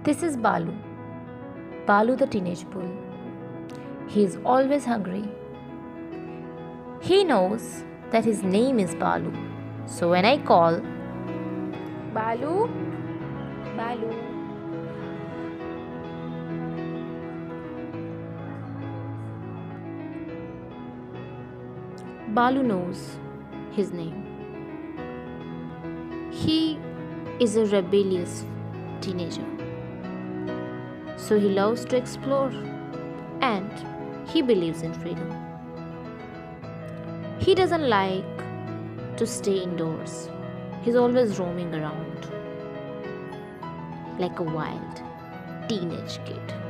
This is Balu. Balu the teenage bull. He is always hungry. He knows that his name is Balu. So when I call, Balu, Balu, Balu knows his name. He is a rebellious teenager. So he loves to explore and he believes in freedom. He doesn't like to stay indoors. He's always roaming around like a wild teenage kid.